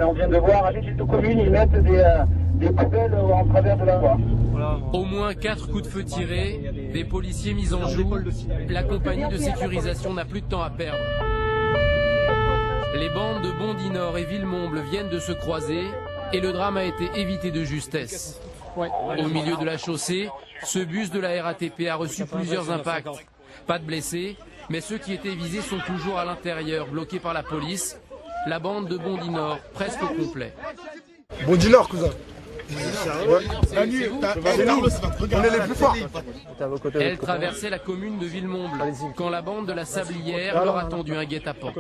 on vient de voir à l'échelle de commune, ils mettent des poubelles en travers de la voie. Au moins 4 coups de feu tirés, des policiers mis en joue, la compagnie de sécurisation n'a plus de temps à perdre. Les bandes de Bondy Nord et Villemomble viennent de se croiser et le drame a été évité de justesse. Au milieu de la chaussée, ce bus de la RATP a reçu plusieurs impacts. Pas de blessés, mais ceux qui étaient visés sont toujours à l'intérieur, bloqués par la police. La bande de Bondy Nord, presque au complet. Bondy Nord, cousin. La nuit, on est les plus forts. Elle traversait la commune de Villemomble quand la bande de la Sablière leur a tendu un guet-apens.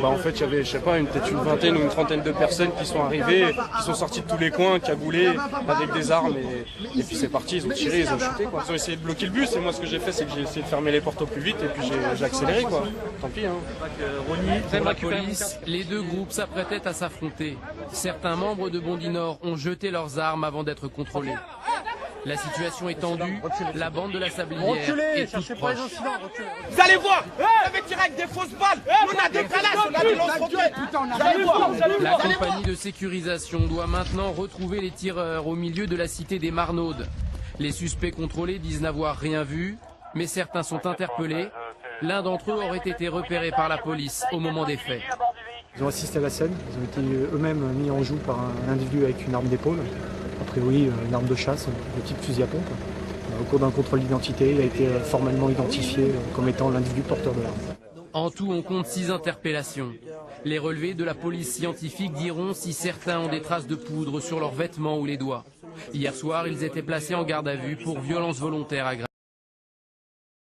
En fait, il y avait, je sais pas, peut-être une vingtaine ou une trentaine de personnes qui sont arrivées, qui sont sorties de tous les coins, cagoulées, avec des armes, et puis c'est parti, ils ont tiré, ils ont chuté, quoi. Ils ont essayé de bloquer le bus, et moi ce que j'ai fait, c'est que j'ai essayé de fermer les portes au plus vite, et puis j'ai accéléré, quoi. Tant pis, hein. Pour la police, les deux groupes s'apprêtaient à s'affronter. Certains membres de Bondy Nord ont jeté leurs armes avant d'être contrôlés. La situation est tendue, la bande de la Sablière est toute proche. Vous allez voir, vous avez tiré avec des fausses balles, on a des calages, on a des lance-roquettes. Vous allez voir. La compagnie de sécurisation doit maintenant retrouver les tireurs au milieu de la cité des Marnaudes. Les suspects contrôlés disent n'avoir rien vu, mais certains sont interpellés. L'un d'entre eux aurait été repéré par la police au moment des faits. Ils ont assisté à la scène, ils ont été eux-mêmes mis en joue par un individu avec une arme d'épaule, a priori une arme de chasse de type fusil à pompe. Au cours d'un contrôle d'identité, il a été formellement identifié comme étant l'individu porteur de l'arme. En tout, on compte 6 interpellations. Les relevés de la police scientifique diront si certains ont des traces de poudre sur leurs vêtements ou les doigts. Hier soir, ils étaient placés en garde à vue pour violence volontaire aggravée.